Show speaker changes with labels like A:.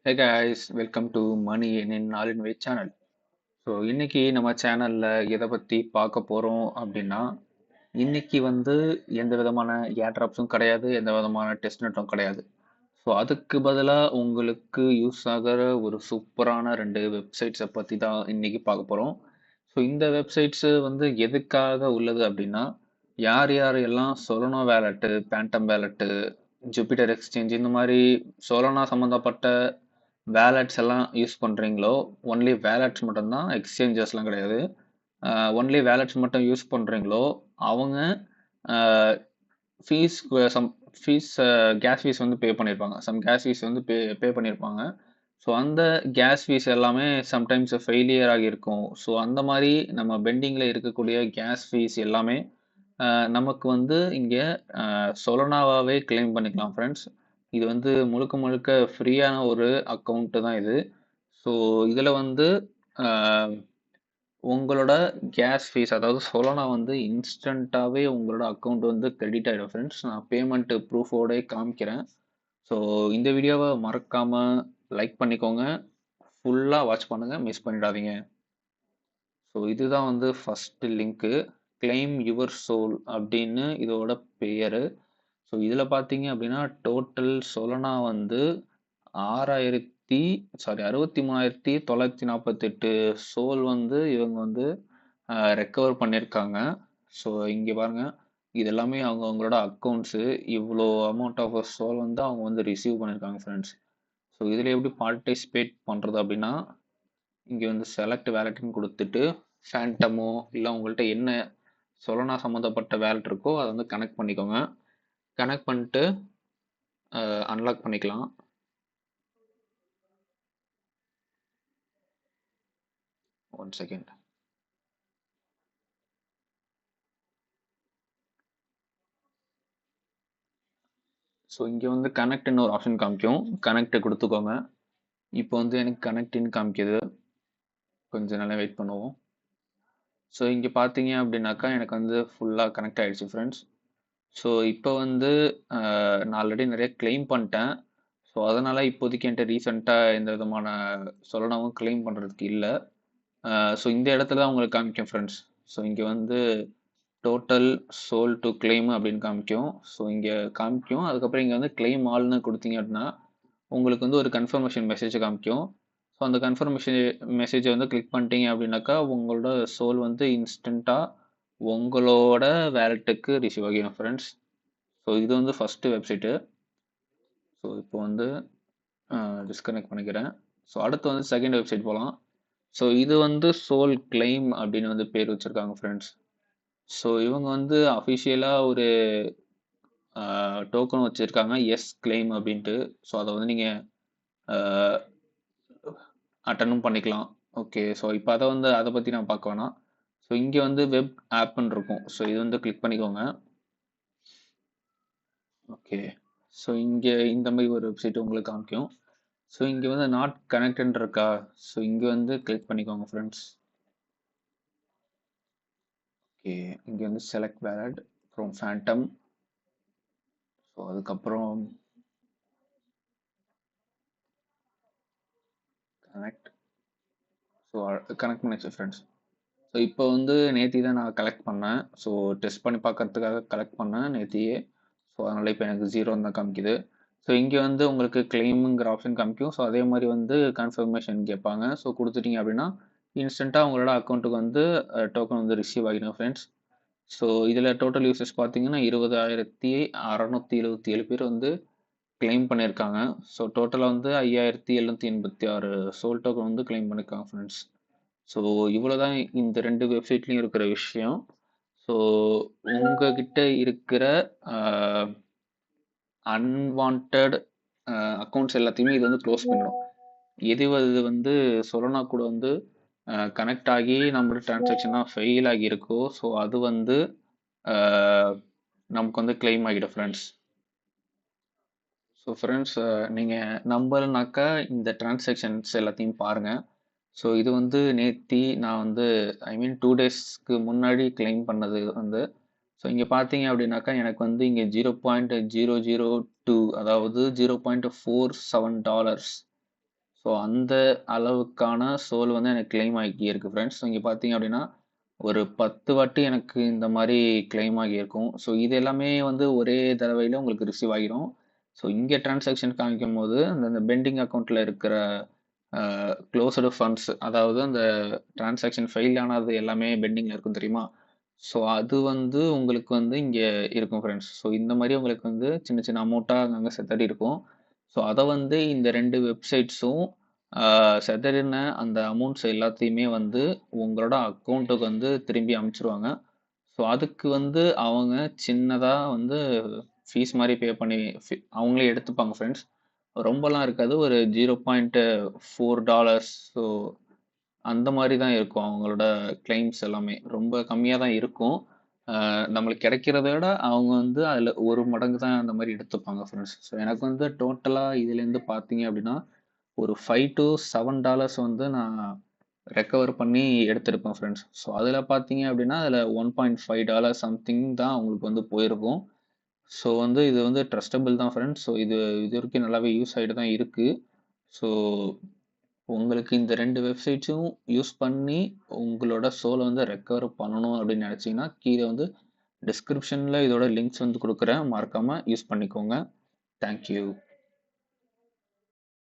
A: Hey guys, welcome to Money in All in Way channel. So இன்னைக்கு நம்ம சேனல்ல எதை பத்தி பார்க்க போறோம் அப்படின்னா, இன்னைக்கு எந்த விதமான ஏர்ட்ராப்ஸும் கிடையாது, எந்த விதமான டெஸ்ட் நெட்டும் கிடையாது. ஸோ அதுக்கு பதிலா உங்களுக்கு யூஸ் ஆகிற ஒரு சூப்பரான ரெண்டு வெப்சைட்ஸை பத்தி தான் இன்னைக்கு பார்க்க போறோம். ஸோ இந்த வெப்சைட்ஸ் எதுக்காக உள்ளது அப்படின்னா, யார் யார் எல்லாம் Solana wallet, Phantom wallet, Jupiter exchange இந்த மாதிரி சொலனா சம்மந்தப்பட்ட வேலட்ஸ் எல்லாம் யூஸ் பண்ணுறீங்களோ, ஒன்லி வேலட்ஸ் மட்டும்தான், எக்ஸ்சேஞ்சஸ்லாம் கிடையாது. ஒன்லி வேலட்ஸ் மட்டும் யூஸ் பண்ணுறீங்களோ அவங்க fees some fees gas fees pay பண்ணியிருப்பாங்க. கேஸ் ஃபீஸ் பே பண்ணியிருப்பாங்க. ஸோ அந்த கேஸ் ஃபீஸ் எல்லாமே சம்டைம்ஸ் ஃபெயிலியர் ஆகியிருக்கும். ஸோ அந்த மாதிரி நம்ம பெண்டிங்கில் இருக்கக்கூடிய கேஸ் ஃபீஸ் எல்லாமே நமக்கு இங்கே சொலனாவாகவே கிளைம் பண்ணிக்கலாம் ஃப்ரெண்ட்ஸ். இது முழுக்க முழுக்க ஃப்ரீயான ஒரு அக்கௌண்ட்டு தான் இது. ஸோ இதில் உங்களோட கேஸ் ஃபீஸ் அதாவது சொலனா இன்ஸ்டண்ட்டாகவே உங்களோட அக்கௌண்ட் கிரெடிட் ஆகிடும் ஃப்ரெண்ட்ஸ். நான் பேமெண்ட் ப்ரூஃபோட காமிக்கிறேன். ஸோ இந்த வீடியோவை மறக்காமல் லைக் பண்ணிக்கோங்க, ஃபுல்லாக வாட்ச் பண்ணுங்கள், மிஸ் பண்ணிடாதீங்க. ஸோ இதுதான் first link, claim your Sol அப்படின்னு இதோட பெயர். ஸோ இதில் பார்த்தீங்க அப்படின்னா டோட்டல் சொலனா 63,948 சோல் இவங்க ரெக்கவர் பண்ணியிருக்காங்க. ஸோ இங்கே பாருங்க, இது எல்லாமே அவங்களோட அக்கௌண்ட்ஸு. இவ்வளோ அமௌண்ட் ஆஃப் சோல் அவங்க ரிசீவ் பண்ணியிருக்காங்க ஃப்ரெண்ட்ஸ். ஸோ இதில் எப்படி பார்ட்டிசிபேட் பண்ணுறது அப்படின்னா, இங்கே செலக்ட் வேலெட்னு கொடுத்துட்டு ஃபேண்டமோ இல்லை உங்கள்கிட்ட என்ன சொலனா சம்மந்தப்பட்ட வேலெட் இருக்கோ அதை கனெக்ட் பண்ணிக்கோங்க. கனெக்ட் பண்ணிட்டு அன்லாக் பண்ணிக்கலாம். One second. ஸோ இங்கே கனெக்ட்னு ஒரு ஆப்ஷன் காமிக்கும். கனெக்ட் கொடுத்துக்கோங்க. இப்போ எனக்கு கனெக்ட்னு காமிக்குது. கொஞ்சம் நல்லா வெயிட் பண்ணுவோம். ஸோ இங்கே பார்த்தீங்க அப்படின்னாக்கா எனக்கு ஃபுல்லாக கனெக்ட் ஆகிடுச்சு ஃப்ரெண்ட்ஸ். ஸோ இப்போ நான் ஆல்ரெடி நிறைய கிளைம் பண்ணிட்டேன். ஸோ அதனால் இப்போதைக்கு என்கிட்ட ரீசெண்டாக எந்த விதமான சொல்லனாவும் கிளைம் பண்ணுறதுக்கு இல்லை. ஸோ இந்த இடத்துல தான் உங்களுக்கு காமிக்கும் ஃப்ரெண்ட்ஸ். ஸோ இங்கே டோட்டல் சோல் டு கிளைம் அப்படின்னு காமிக்கும். ஸோ இங்கே காமிக்கும். அதுக்கப்புறம் இங்கே கிளைம் ஆல்னு கொடுத்தீங்க அப்படின்னா உங்களுக்கு ஒரு கன்ஃபர்மேஷன் மெசேஜ் காமிக்கும். ஸோ அந்த கன்ஃபர்மேஷன் மெசேஜை கிளிக் பண்ணிட்டீங்க அப்படின்னாக்கா உங்களோட சோல் இன்ஸ்டண்ட்டாக உங்களோட வேலெட்டுக்கு ரிசீவ் ஆகிடும் ஃப்ரெண்ட்ஸ். ஸோ இது ஃபஸ்ட்டு வெப்சைட்டு. ஸோ இப்போ டிஸ்கனெக்ட் பண்ணிக்கிறேன். ஸோ அடுத்து செகண்ட் வெப்சைட் போகலாம். ஸோ இது சோல் கிளைம் அப்படின்னு பேர் வச்சுருக்காங்க ஃப்ரெண்ட்ஸ். ஸோ இவங்க அஃபிஷியலாக ஒரு டோக்கன் வச்சுருக்காங்க, எஸ் கிளைம் அப்படின்ட்டு. ஸோ அதை நீங்கள் அட்டனும் பண்ணிக்கலாம். ஓகே, ஸோ இப்போ அதை பற்றி நான் பார்க்க வேணாம். ஸோ இங்கே வெப் ஆப்னு இருக்கும். ஸோ இது கிளிக் பண்ணிக்கோங்க. ஓகே, ஸோ இங்கே இந்த மாதிரி ஒரு வெப்சைட் உங்களுக்கு காமிக்கும். ஸோ இங்கே நாட் கனெக்டட் இருக்கா. ஸோ இங்கே கிளிக் பண்ணிக்கோங்க ஃப்ரெண்ட்ஸ். ஓகே, இங்கே select wallet from Phantom. So அதுக்கப்புறம் கனெக்ட். ஸோ கனெக்ட் பண்ணிச்சு ஃப்ரெண்ட்ஸ். ஸோ இப்போ நேத்தி தான் நான் கலெக்ட் பண்ணேன். ஸோ டெஸ்ட் பண்ணி பார்க்கறதுக்காக கலெக்ட் பண்ணேன் நேத்தியே. ஸோ அதனால் இப்போ எனக்கு 0 தான் காமிக்குது. ஸோ இங்கே உங்களுக்கு கிளைமுங்கிற ஆப்ஷன் காமிக்கும். ஸோ அதே மாதிரி கன்ஃபர்மேஷன் கேட்பாங்க. ஸோ கொடுத்துட்டீங்க அப்படின்னா இன்ஸ்டண்ட்டாக உங்களோட அக்கௌண்ட்டுக்கு டோக்கன் ரிசீவ் ஆகிடும் ஃப்ரெண்ட்ஸ். ஸோ இதில் டோட்டல் யூசர்ஸ் பார்த்தீங்கன்னா 20,677 பேர் கிளைம் பண்ணியிருக்காங்க. ஸோ டோட்டலாக 5,786 சோல் டோக்கன் கிளைம் பண்ணியிருக்காங்க ஃப்ரெண்ட்ஸ். ஸோ இவ்வளோதான் இந்த ரெண்டு வெப்சைட்லையும் இருக்கிற விஷயம். ஸோ உங்ககிட்ட இருக்கிற அன்வான்ட் அக்கௌண்ட்ஸ் எல்லாத்தையுமே இது க்ளோஸ் பண்ணிடும். எது அது சொலனா கூட கனெக்ட் ஆகி நம்மளோட டிரான்சாக்ஷனாக ஃபெயில் ஆகி இருக்கோ, ஸோ அது நமக்கு கிளைம் ஆகிடும் ஃப்ரெண்ட்ஸ். ஸோ ஃப்ரெண்ட்ஸ், நீங்கள் நம்பலனாக்கா இந்த டிரான்சாக்ஷன்ஸ் எல்லாத்தையும் பாருங்கள். ஸோ இது நேத்தி நான் ஐ மீன் 2 டேஸ்க்கு முன்னாடி கிளைம் பண்ணது ஸோ இங்கே பார்த்தீங்க அப்படின்னாக்கா எனக்கு இங்கே 0.002 அதாவது $0.47 ஸோ அந்த அளவுக்கான சோல் வந்து எனக்கு கிளைம் ஆகி இருக்கு ஃப்ரெண்ட்ஸ். ஸோ இங்கே பார்த்தீங்க அப்படின்னா ஒரு 10 வாட்டி எனக்கு இந்த மாதிரி கிளைம் ஆகியிருக்கும். ஸோ இது எல்லாமே வந்து ஒரே தடவையில் உங்களுக்கு ரிசீவ் ஆகிரும். ஸோ இங்கே டிரான்சாக்ஷன் காமிக்கும் போது அந்த பெண்டிங் அக்கௌண்ட்டில் இருக்கிற க்ளோஸ்டு ஃபண்ட்ஸ், அதாவது அந்த டிரான்சாக்ஷன் ஃபெயில் ஆனது எல்லாமே பெண்டிங்கில் இருக்கும் தெரியுமா? ஸோ அது வந்து உங்களுக்கு வந்து இங்கே இருக்கும் ஃப்ரெண்ட்ஸ். ஸோ இந்த மாதிரி உங்களுக்கு வந்து சின்ன சின்ன அமௌண்ட்டாக அங்கங்கே செதறி இருக்கும். ஸோ அதை வந்து இந்த 2 வெப்சைட்ஸும் செதறின அந்த அமௌண்ட்ஸ் எல்லாத்தையுமே வந்து உங்களோட அக்கௌண்ட்டுக்கு வந்து திரும்பி அனுப்பிச்சிருவாங்க. ஸோ அதுக்கு வந்து அவங்க சின்னதாக வந்து ஃபீஸ் மாதிரி பே பண்ணி அவங்களே எடுத்துப்பாங்க ஃப்ரெண்ட்ஸ். ரொம்பலாம் இருக்காது. ஒரு $0.4. ஸோ அந்த மாதிரி தான் இருக்கும் அவங்களோட கிளைம்ஸ் எல்லாமே. ரொம்ப கம்மியாக தான் இருக்கும். நம்மளுக்கு கிடைக்கிறத விட அவங்க வந்து அதில் 1 மடங்கு தான் அந்த மாதிரி எடுத்துப்பாங்க ஃப்ரெண்ட்ஸ். ஸோ எனக்கு வந்து டோட்டலாக இதுலேருந்து பார்த்தீங்க அப்படின்னா ஒரு $5 to $7 வந்து நான் ரெக்கவர் பண்ணி எடுத்திருப்பேன் ஃப்ரெண்ட்ஸ். ஸோ அதில் பார்த்தீங்க அப்படின்னா அதில் $1.5 சம்திங் தான் உங்களுக்கு வந்து போயிருக்கும். ஸோ வந்து இது வந்து ட்ரஸ்டபிள் தான் ஃப்ரெண்ட்ஸ். ஸோ இது இது வரைக்கும் நல்லாவே யூஸ் ஆகிட்டு தான் இருக்குது. ஸோ உங்களுக்கு இந்த 2 வெப்சைட்ஸும் யூஸ் பண்ணி உங்களோட சோலை வந்து ரெக்கவர் பண்ணணும் அப்படின்னு நினச்சிங்கன்னா கீழே வந்து டிஸ்கிரிப்ஷனில் இதோட லிங்க்ஸ் வந்து கொடுக்குறேன். மறக்காமல் யூஸ் பண்ணிக்கோங்க. தேங்க்யூ.